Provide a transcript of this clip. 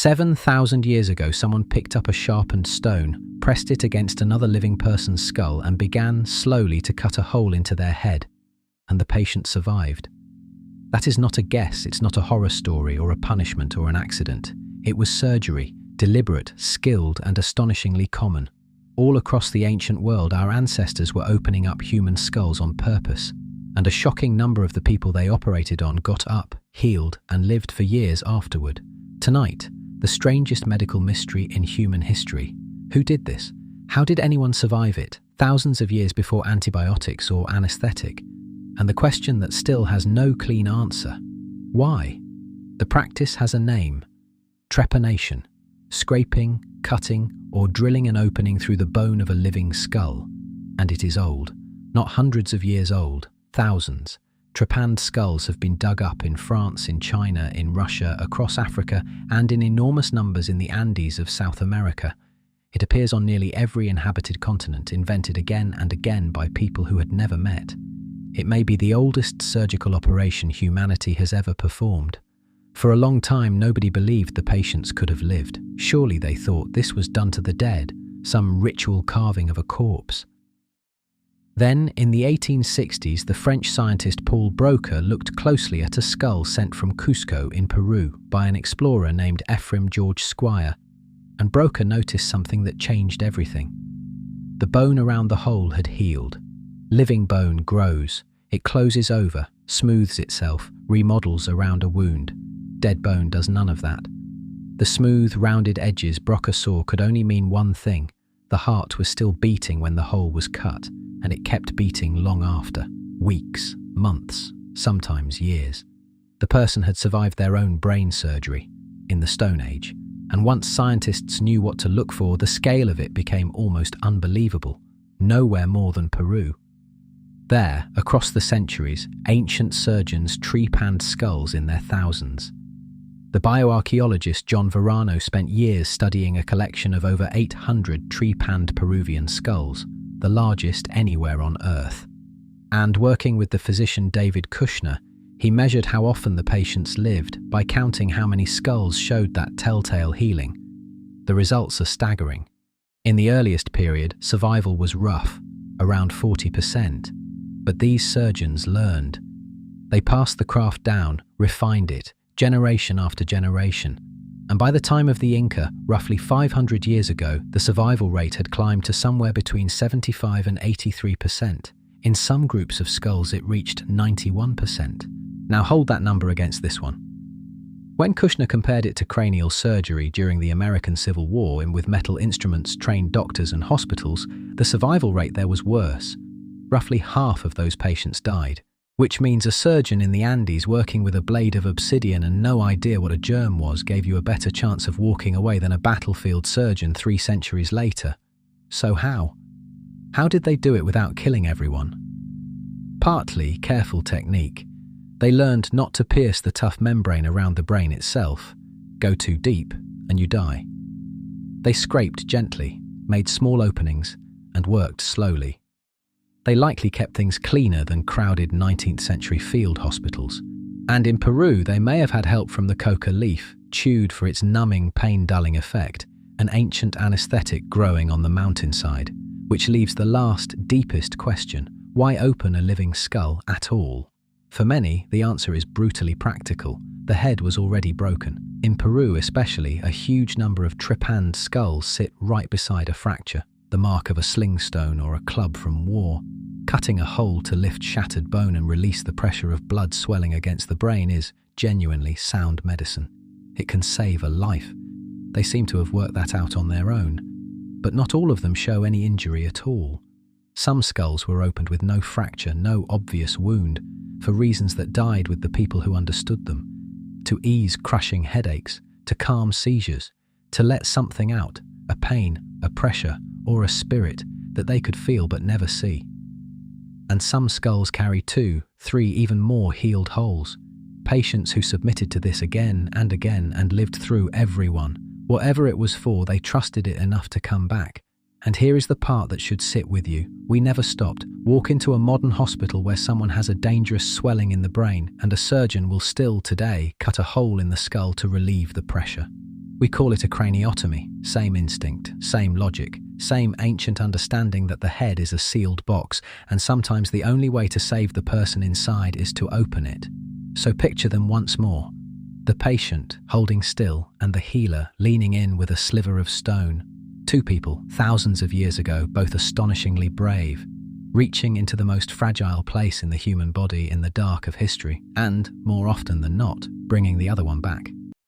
7,000 years ago, someone picked up a sharpened stone, pressed it against another living person's skull, and began slowly to cut a hole into their head, and the patient survived. That is not a guess, it's not a horror story or a punishment or an accident. It was surgery, deliberate, skilled, and astonishingly common. All across the ancient world, our ancestors were opening up human skulls on purpose, and a shocking number of the people they operated on got up, healed, and lived for years afterward. Tonight, the strangest medical mystery in human history. Who did this? How did anyone survive it, thousands of years before antibiotics or anesthetic? And the question that still has no clean answer: why? The practice has a name: trepanation, scraping, cutting, or drilling an opening through the bone of a living skull. And it is old, not hundreds of years old, thousands. Trepanned skulls have been dug up in France, in China, in Russia, across Africa, and in enormous numbers in the Andes of South America. It appears on nearly every inhabited continent, invented again and again by people who had never met. It may be the oldest surgical operation humanity has ever performed. For a long time, nobody believed the patients could have lived. Surely they thought this was done to the dead, some ritual carving of a corpse. Then, in the 1860s, the French scientist Paul Broca looked closely at a skull sent from Cusco in Peru by an explorer named Ephraim George Squire, and Broca noticed something that changed everything. The bone around the hole had healed. Living bone grows. It closes over, smooths itself, remodels around a wound. Dead bone does none of that. The smooth, rounded edges Broca saw could only mean one thing: the heart was still beating when the hole was cut, and it kept beating long after. Weeks, months, sometimes years. The person had survived their own brain surgery in the Stone Age, and once scientists knew what to look for, the scale of it became almost unbelievable. Nowhere more than Peru. There, across the centuries, ancient surgeons trepanned skulls in their thousands. The bioarchaeologist John Verano spent years studying a collection of over 800 trepanned Peruvian skulls, the largest anywhere on Earth. And working with the physician David Kushner, he measured how often the patients lived by counting how many skulls showed that telltale healing. The results are staggering. In the earliest period, survival was rough, around 40%. But these surgeons learned. They passed the craft down, refined it, generation after generation. And by the time of the Inca, roughly 500 years ago, the survival rate had climbed to somewhere between 75 and 83%. In some groups of skulls, it reached 91%. Now hold that number against this one. When Kushner compared it to cranial surgery during the American Civil War and with metal instruments trained doctors and hospitals, the survival rate there was worse. Roughly half of those patients died, which means a surgeon in the Andes working with a blade of obsidian and no idea what a germ was gave you a better chance of walking away than a battlefield surgeon 3 centuries later. So how? How did they do it without killing everyone? Partly careful technique. They learned not to pierce the tough membrane around the brain itself. Go too deep, and you die. They scraped gently, made small openings, and worked slowly. They likely kept things cleaner than crowded 19th century field hospitals. And in Peru, they may have had help from the coca leaf, chewed for its numbing, pain-dulling effect, an ancient anesthetic growing on the mountainside, which leaves the last, deepest question: why open a living skull at all? For many, the answer is brutally practical. The head was already broken. In Peru especially, a huge number of trepanned skulls sit right beside a fracture, the mark of a sling stone or a club from war. Cutting a hole to lift shattered bone and release the pressure of blood swelling against the brain is genuinely sound medicine. It can save a life. They seem to have worked that out on their own. But not all of them show any injury at all. Some skulls were opened with no fracture, no obvious wound, for reasons that died with the people who understood them. To ease crushing headaches, to calm seizures, to let something out, a pain, a pressure, or a spirit that they could feel but never see. And some skulls carry 2, 3, even more healed holes. Patients who submitted to this again and again and lived through every one. Whatever it was for, they trusted it enough to come back. And here is the part that should sit with you. We never stopped. Walk into a modern hospital where someone has a dangerous swelling in the brain, and a surgeon will still today cut a hole in the skull to relieve the pressure. We call it a craniotomy, same instinct, same logic, same ancient understanding that the head is a sealed box, and sometimes the only way to save the person inside is to open it. So picture them once more. The patient holding still and the healer leaning in with a sliver of stone. Two people, thousands of years ago, both astonishingly brave, reaching into the most fragile place in the human body in the dark of history, and, more often than not, bringing the other one back.